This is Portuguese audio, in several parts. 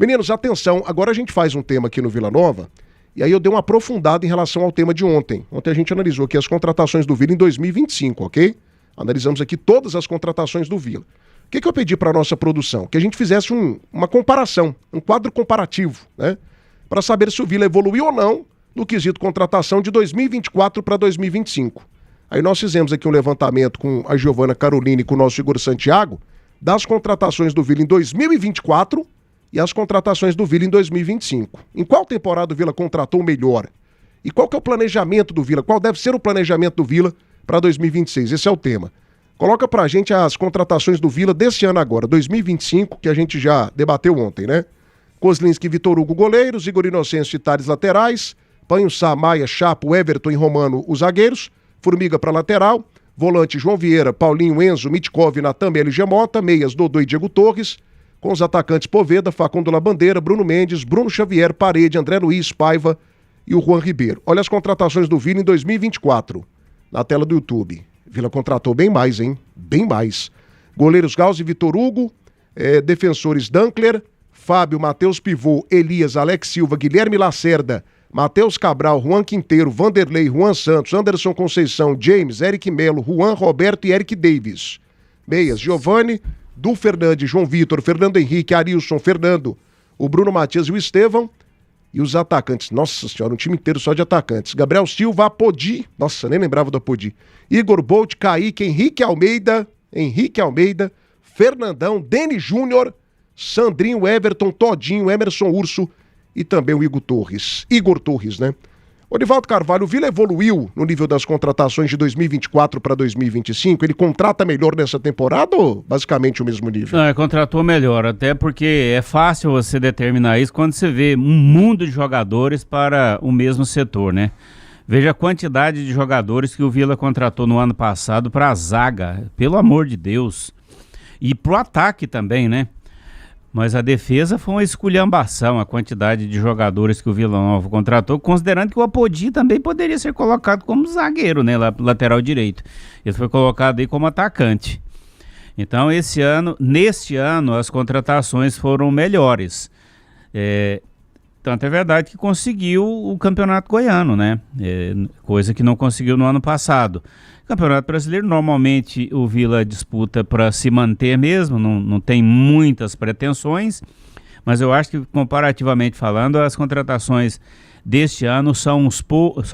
Meninos, atenção, agora a gente faz um tema aqui no Vila Nova, e aí eu dei uma aprofundada em relação ao tema de ontem. Ontem a gente analisou aqui as contratações do Vila em 2025, ok? Analisamos aqui todas as contratações do Vila. O que eu pedi para a nossa produção? Que a gente fizesse uma comparação, um quadro comparativo, né? Para saber se o Vila evoluiu ou não no quesito contratação de 2024 para 2025. Aí nós fizemos aqui um levantamento com a Giovana Caroline e com o nosso Igor Santiago das contratações do Vila em 2024 e as contratações do Vila em 2025. Em qual temporada o Vila contratou melhor? E qual que é o planejamento do Vila? Qual deve ser o planejamento do Vila para 2026? Esse é o tema. Coloca pra gente as contratações do Vila desse ano agora, 2025, que a gente já debateu ontem, né? Kozlinski, Vitor Hugo, goleiros, Igor Inocêncio e Tales, laterais, Panho, Sá, Maia, Chapo, Everton e Romano, os zagueiros, Formiga para lateral, volante João Vieira, Paulinho, Enzo, Mitkov, Natan, LG Mota, meias Dodô e Diego Torres, com os atacantes Poveda, Facundo Labandeira, Bruno Mendes, Bruno Xavier, Parede, André Luiz, Paiva e o Juan Ribeiro. Olha as contratações do Vila em 2024, na tela do YouTube. Vila contratou bem mais, hein? Bem mais. Goleiros Gauss e Vitor Hugo, defensores Dankler, Fábio, Matheus Pivô, Elias, Alex Silva, Guilherme Lacerda, Matheus Cabral, Juan Quinteiro, Vanderlei, Juan Santos, Anderson Conceição, James, Eric Melo, Juan, Roberto e Eric Davis. Meias, Giovani, Du Fernandes, João Vitor, Fernando Henrique, Arilson, Fernando, o Bruno Matias e o Estevão. E os atacantes, nossa senhora, um time inteiro só de atacantes. Gabriel Silva, Apodi, nossa, nem lembrava do Apodi. Igor Bolt, Kaique, Henrique Almeida, Fernandão, Denis Júnior, Sandrinho, Everton, Todinho, Emerson Urso e também o Igor Torres, né? Orivaldo Carvalho, o Vila evoluiu no nível das contratações de 2024 para 2025? Ele contrata melhor nessa temporada ou basicamente o mesmo nível? Não, contratou melhor, até porque é fácil você determinar isso quando você vê um mundo de jogadores para o mesmo setor, né? Veja a quantidade de jogadores que o Vila contratou no ano passado para a zaga, pelo amor de Deus. E para o ataque também, né? Mas a defesa foi uma esculhambação, a quantidade de jogadores que o Vila Nova contratou, considerando que o Apodi também poderia ser colocado como zagueiro, né, lateral direito. Ele foi colocado aí como atacante. Então, neste ano, as contratações foram melhores. Tanto é verdade que conseguiu o Campeonato Goiano, né? Coisa que não conseguiu no ano passado. Campeonato Brasileiro, normalmente o Vila disputa para se manter mesmo, não tem muitas pretensões, mas eu acho que, comparativamente falando, as contratações deste ano são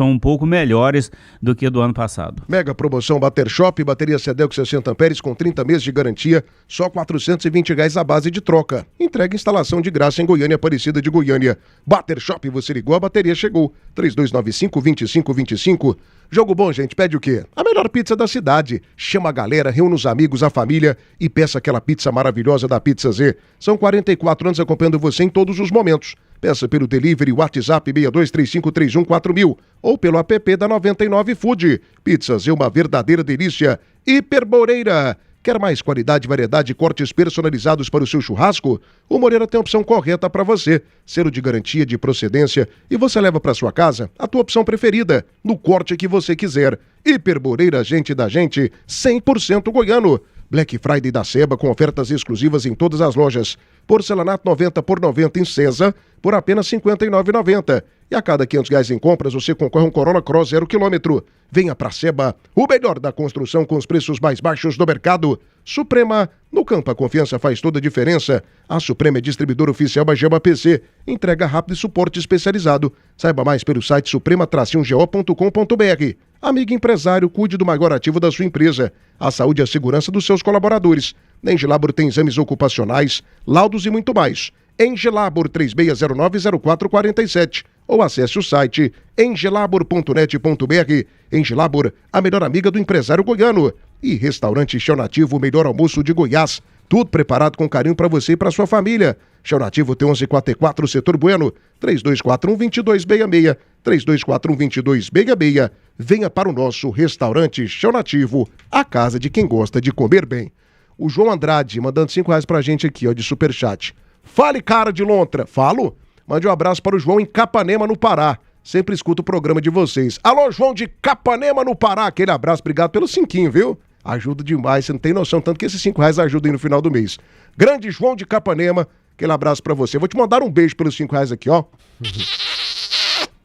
um pouco melhores do que do ano passado. Mega promoção Bater Shop, bateria Cedel com 60 amperes com 30 meses de garantia, só R$ 420 a base de troca. Entrega e instalação de graça em Goiânia, Aparecida de Goiânia. Bater Shop, você ligou, a bateria chegou. 3295-2525. Jogo bom, gente, pede o quê? A melhor pizza da cidade. Chama a galera, reúne os amigos, a família e peça aquela pizza maravilhosa da Pizza Z. São 44 anos acompanhando você em todos os momentos. Peça pelo delivery WhatsApp 6235314000 ou pelo app da 99 Food. Pizzas é uma verdadeira delícia. Hiperboreira. Quer mais qualidade, variedade e cortes personalizados para o seu churrasco? O Moreira tem a opção correta para você. Selo de garantia de procedência e você leva para sua casa a tua opção preferida, no corte que você quiser. Hiperboreira, gente da gente, 100% goiano. Black Friday da Seba com ofertas exclusivas em todas as lojas. Porcelanato 90 por 90 em Cesa por apenas R$ 59,90. E a cada R$500 em compras você concorre a um Corolla Cross 0 km. Venha pra Seba, o melhor da construção com os preços mais baixos do mercado. Suprema, no campo a confiança faz toda a diferença. A Suprema é distribuidor oficial da Gema PC. Entrega rápido e suporte especializado. Saiba mais pelo site suprema-go.com.br. Amigo empresário, cuide do maior ativo da sua empresa, a saúde e a segurança dos seus colaboradores. Na Engelabor tem exames ocupacionais, laudos e muito mais. Engelabor 36090447 ou acesse o site engelabor.net.br. Engelabor, a melhor amiga do empresário goiano. E Restaurante Chão Nativo, o melhor almoço de Goiás. Tudo preparado com carinho para você e para sua família. Chão Nativo tem 1144 Setor Bueno, 3241-2266, 3241-2266. Venha para o nosso Restaurante Chão Nativo, a casa de quem gosta de comer bem. O João Andrade mandando R$5 pra gente aqui, ó, de superchat. Fale, cara de lontra. Falo? Mande um abraço para o João em Capanema, no Pará. Sempre escuto o programa de vocês. Alô, João de Capanema, no Pará. Aquele abraço, obrigado pelo cinquinho, viu? Ajuda demais, você não tem noção, tanto que esses R$5 ajudam aí no final do mês. Grande João de Capanema, Aquele abraço pra você. Vou te mandar um beijo pelos R$5 aqui, ó.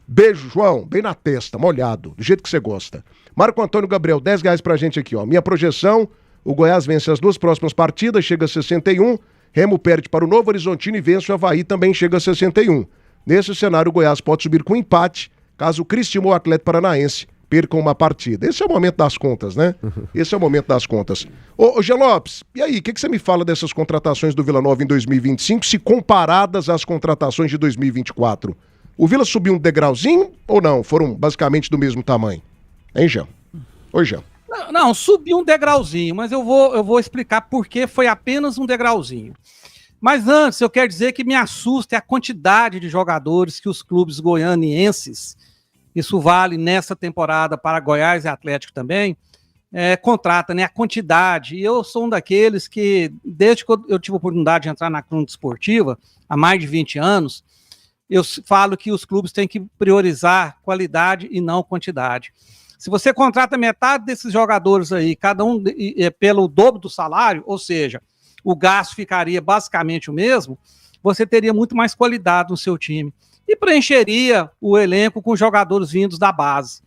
Beijo, João, bem na testa, molhado, do jeito que você gosta. Marco Antônio Gabriel, R$10 pra gente aqui, ó. Minha projeção, o Goiás vence as 2 próximas partidas, chega a 61. Remo perde para o Novo Horizontino e vence o Avaí, também chega a 61. Nesse cenário, o Goiás pode subir com empate, caso o Criciúma ou o Atlético Paranaense percam uma partida. Esse é o momento das contas, né? Esse é o momento das contas. Ô G. Lopes, e aí, o que você me fala dessas contratações do Vila Nova em 2025, se comparadas às contratações de 2024? O Vila subiu um degrauzinho ou não? Foram basicamente do mesmo tamanho? Hein, Jean? Oi, Jean. Não, subiu um degrauzinho, mas eu vou explicar por que foi apenas um degrauzinho. Mas antes, eu quero dizer que me assusta a quantidade de jogadores que os clubes goianienses, isso vale nessa temporada para Goiás e Atlético também, contrata, né? A quantidade. E eu sou um daqueles que, desde que eu tive a oportunidade de entrar na crônica esportiva, há mais de 20 anos, eu falo que os clubes têm que priorizar qualidade e não quantidade. Se você contrata metade desses jogadores aí, cada um pelo dobro do salário, ou seja, o gasto ficaria basicamente o mesmo, você teria muito mais qualidade no seu time e preencheria o elenco com jogadores vindos da base.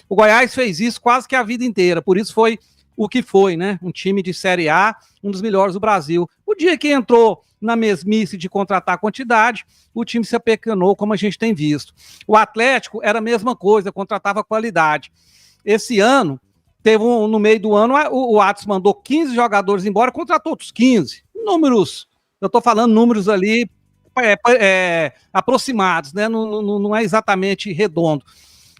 O Goiás fez isso quase que a vida inteira, por isso foi o que foi, né? Um time de Série A, um dos melhores do Brasil. O dia que entrou na mesmice de contratar quantidade, o time se apequenou, como a gente tem visto. O Atlético era a mesma coisa, contratava qualidade. Esse ano, no meio do ano, o Atos mandou 15 jogadores embora, contratou outros 15. Números, eu estou falando números ali aproximados, né? Não é exatamente redondo.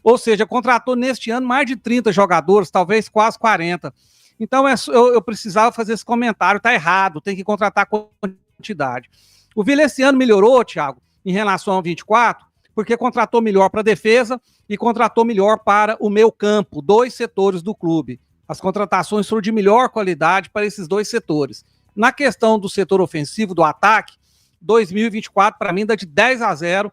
Ou seja, contratou neste ano mais de 30 jogadores, talvez quase 40. Então eu precisava fazer esse comentário, tá errado, tem que contratar quantidade. O Vila esse ano melhorou, Thiago, em relação ao 24, porque contratou melhor para a defesa e contratou melhor para o meio campo, 2 setores do clube. As contratações foram de melhor qualidade para esses 2 setores. Na questão do setor ofensivo, do ataque, 2024 para mim dá de 10-0,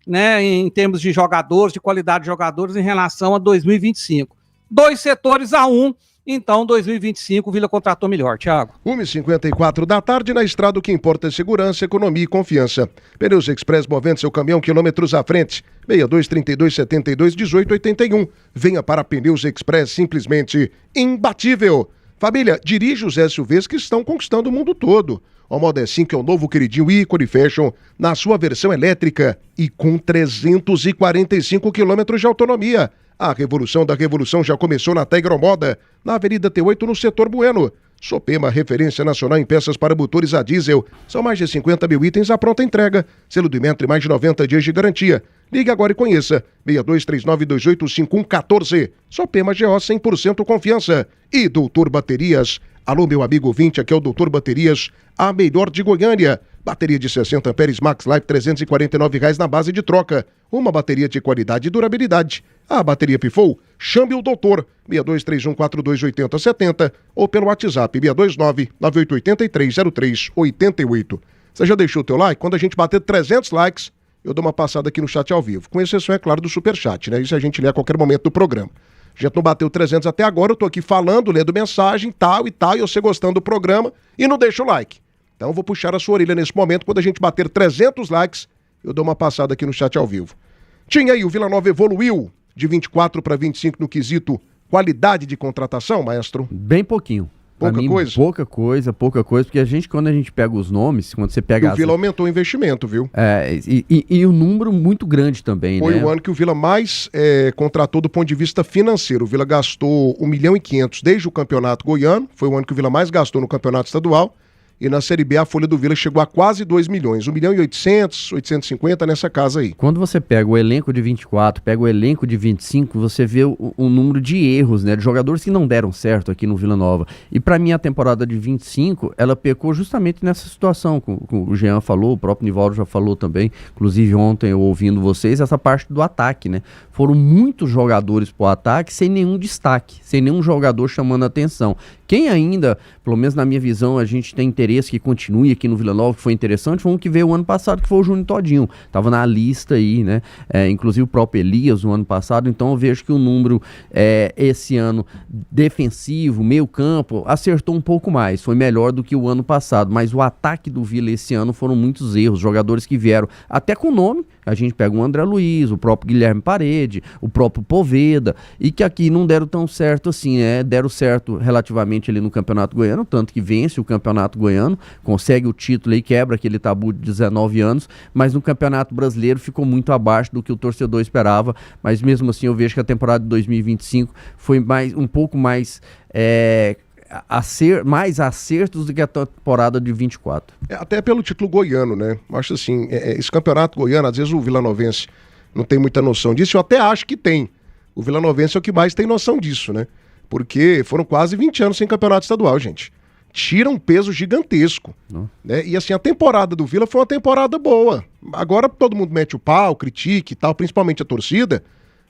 né, em termos de jogadores, de qualidade de jogadores em relação a 2025. 2 setores a 1, então 2025 o Vila contratou melhor, Thiago. 1h54 da tarde, na estrada o que importa é segurança, economia e confiança. Pneus Express, movendo seu caminhão quilômetros à frente. 62-32-72-18-81. Venha para Pneus Express, simplesmente imbatível. Família, dirige os SUVs que estão conquistando o mundo todo. O Model 5 é o novo queridinho ícone fashion na sua versão elétrica e com 345 quilômetros de autonomia. A revolução da revolução já começou na Tegromoda, na Avenida T8, no Setor Bueno. Sopema, referência nacional em peças para motores a diesel. São mais de 50 mil itens à pronta entrega. Selo do Imetro e mais de 90 dias de garantia. Ligue agora e conheça. 6239285114. Sopema GO 100% confiança. E Doutor Baterias. Alô, meu amigo ouvinte, aqui é o Doutor Baterias, a melhor de Goiânia. Bateria de 60 amperes Max Life, R$349 na base de troca. Uma bateria de qualidade e durabilidade. A bateria pifou? Chame o doutor. 6231428070 ou pelo WhatsApp 629-9883-0388. Você já deixou o teu like? Quando a gente bater 300 likes, eu dou uma passada aqui no chat ao vivo. Com exceção, é claro, do superchat, né? Isso a gente lê a qualquer momento do programa. A gente não bateu 300 até agora, eu tô aqui falando, lendo mensagem, tal, e você gostando do programa e não deixa o like. Então eu vou puxar a sua orelha nesse momento, quando a gente bater 300 likes, eu dou uma passada aqui no chat ao vivo. Tinha aí, o Vila Nova evoluiu de 24 para 25 no quesito qualidade de contratação, maestro? Bem pouquinho. Pouca coisa, porque quando a gente pega os nomes, quando você pega... O Vila aumentou o investimento, viu? E um número muito grande também, Foi o ano que o Vila mais contratou do ponto de vista financeiro. O Vila gastou 1,5 milhão desde o campeonato goiano, foi o ano que o Vila mais gastou no campeonato estadual, e na Série B a folha do Vila chegou a quase 2 milhões, 1.800.000, 850 nessa casa aí. Quando você pega o elenco de 24, pega o elenco de 25, você vê o número de erros, né, de jogadores que não deram certo aqui no Vila Nova. E para mim a temporada de 25, ela pecou justamente nessa situação, como o Jean falou, o próprio Nivaldo já falou também, inclusive ontem eu ouvindo vocês, essa parte do ataque, né? Foram muitos jogadores pro ataque sem nenhum destaque, sem nenhum jogador chamando a atenção. Quem ainda, pelo menos na minha visão, a gente tem interesse interesse que continue aqui no Vila Nova, que foi interessante, foi um que veio o ano passado, que foi o Júnior Todinho. Tava na lista aí, né? Inclusive o próprio Elias no ano passado. Então eu vejo que o número esse ano defensivo, meio campo, acertou um pouco mais. Foi melhor do que o ano passado. Mas o ataque do Vila esse ano foram muitos erros. Jogadores que vieram até com nome. A gente pega o André Luiz, o próprio Guilherme Parede, o próprio Poveda, e que aqui não deram tão certo assim, deram certo relativamente ali no Campeonato Goiano, tanto que vence o Campeonato Goiano, consegue o título e quebra aquele tabu de 19 anos, mas no Campeonato Brasileiro ficou muito abaixo do que o torcedor esperava, mas mesmo assim eu vejo que a temporada de 2025 foi um pouco mais... mais acertos do que a temporada de 24. Até pelo título goiano, né? Acho assim, esse campeonato goiano, às vezes o vilanovense não tem muita noção disso, eu até acho que tem. O vilanovense é o que mais tem noção disso, né? Porque foram quase 20 anos sem campeonato estadual, gente. Tira um peso gigantesco. Né? E assim, a temporada do Vila foi uma temporada boa. Agora todo mundo mete o pau, critica e tal, principalmente a torcida.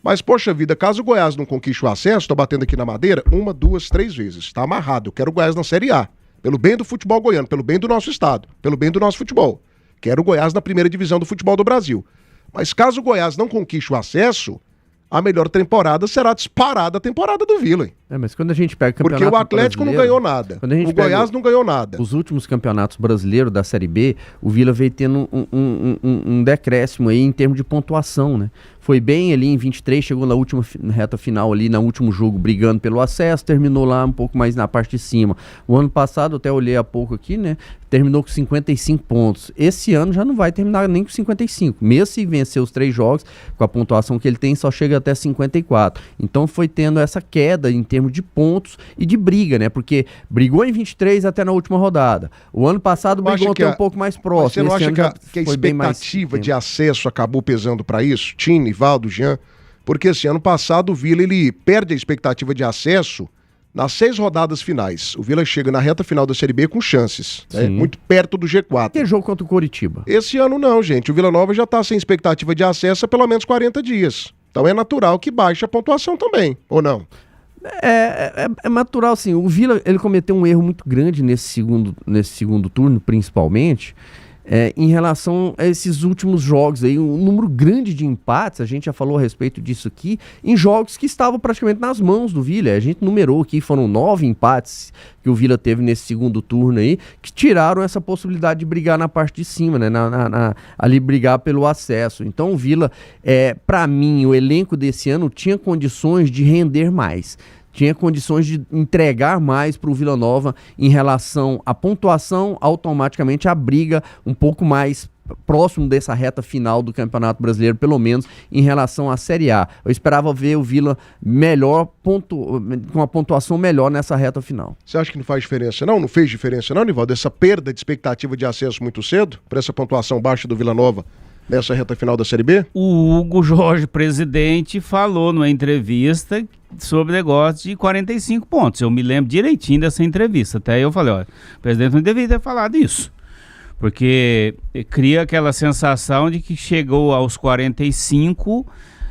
Mas, poxa vida, caso o Goiás não conquiste o acesso, tô batendo aqui na madeira, 1, 2, 3 vezes. Tá amarrado. Eu quero o Goiás na Série A. Pelo bem do futebol goiano, pelo bem do nosso estado, pelo bem do nosso futebol. Quero o Goiás na primeira divisão do futebol do Brasil. Mas caso o Goiás não conquiste o acesso, a melhor temporada será disparada a temporada do Vila. Mas quando a gente pega campeonato porque o Atlético não ganhou nada. O Goiás não ganhou nada. Os últimos campeonatos brasileiros da Série B, o Vila veio tendo um decréscimo aí em termos de pontuação, né? Foi bem ali em 23, chegou na última reta final ali, no último jogo, brigando pelo acesso, terminou lá um pouco mais na parte de cima. O ano passado, até olhei há pouco aqui, né? Terminou com 55 pontos. Esse ano já não vai terminar nem com 55. Mesmo se vencer os 3 jogos, com a pontuação que ele tem, só chega até 54. Então foi tendo essa queda em termos de pontos e de briga, né? Porque brigou em 23 até na última rodada. O ano passado brigou até um pouco mais próximo. Você não acha que a expectativa de acesso acabou pesando para isso? Tine, Valdo, Jean? Porque esse ano passado o Vila ele perde a expectativa de acesso nas 6 rodadas finais. O Vila chega na reta final da Série B com chances, né? Muito perto do G4. Que jogo contra o Coritiba? Esse ano não, gente. O Vila Nova já está sem expectativa de acesso há pelo menos 40 dias. Então é natural que baixe a pontuação também, ou não? É natural, sim. O Vila ele cometeu um erro muito grande nesse segundo turno, principalmente, em relação a esses últimos jogos aí, um número grande de empates, a gente já falou a respeito disso aqui, em jogos que estavam praticamente nas mãos do Vila. A gente numerou aqui, foram 9 empates que o Vila teve nesse segundo turno aí, que tiraram essa possibilidade de brigar na parte de cima, né? Ali brigar pelo acesso. Então o Vila, para mim, o elenco desse ano tinha condições de render mais. Tinha condições de entregar mais para o Vila Nova em relação à pontuação, automaticamente a briga um pouco mais próximo dessa reta final do Campeonato Brasileiro, pelo menos em relação à Série A. Eu esperava ver o Vila melhor, com a pontuação melhor nessa reta final. Você acha que não faz diferença não? Não fez diferença não, Nivaldo? Essa perda de expectativa de acesso muito cedo, para essa pontuação baixa do Vila Nova nessa reta final da Série B? O Hugo Jorge, presidente, falou numa entrevista sobre o negócio de 45 pontos. Eu me lembro direitinho dessa entrevista. Até eu falei, olha, o presidente não deveria ter falado isso. Porque cria aquela sensação de que chegou aos 45,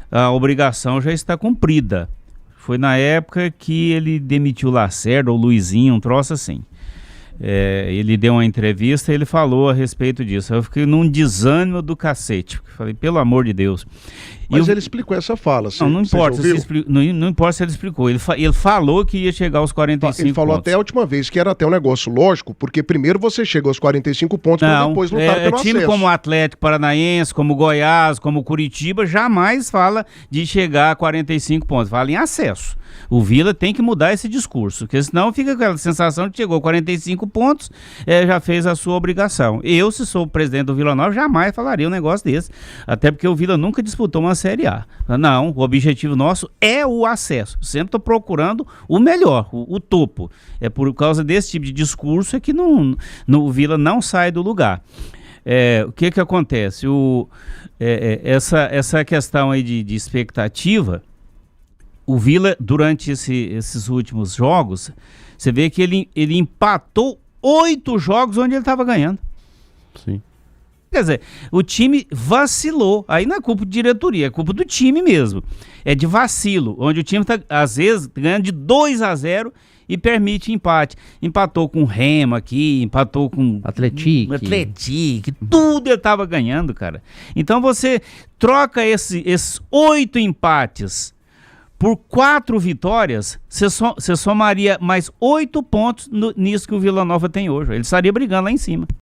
a obrigação já está cumprida. Foi na época que ele demitiu o Lacerda, ou Luizinho, um troço assim. Ele deu uma entrevista e ele falou a respeito disso. Eu fiquei num desânimo do cacete. Falei, pelo amor de Deus. Mas ele explicou essa fala. Não importa não importa se ele explicou. Ele falou que ia chegar aos 45 Ele falou pontos. até a última vez que era até um negócio lógico, porque primeiro você chega aos 45 pontos para depois lutar pelo acesso. Time como o Atlético Paranaense, como o Goiás, como o Curitiba, jamais fala de chegar a 45 pontos. Fala em acesso. O Vila tem que mudar esse discurso, porque senão fica aquela sensação de que chegou a 45 pontos, já fez a sua obrigação. Eu, se sou o presidente do Vila Nova, jamais falaria um negócio desse, até porque o Vila nunca disputou uma Série A. Não, o objetivo nosso é o acesso. Sempre estou procurando o melhor, o topo. É por causa desse tipo de discurso que o Vila não sai do lugar. O que acontece? Essa questão aí de expectativa, o Vila, durante esses últimos jogos, você vê que ele empatou 8 jogos onde ele estava ganhando. Sim. Quer dizer, o time vacilou. Aí não é culpa de diretoria, é culpa do time mesmo. É de vacilo, onde o time está, às vezes, ganhando de 2-0 e permite empate. Empatou com o Remo aqui, empatou com Atlético, tudo ele estava ganhando, cara. Então você troca esses 8 empates por 4 vitórias, você somaria mais 8 pontos nisso que o Vila Nova tem hoje. Ele estaria brigando lá em cima.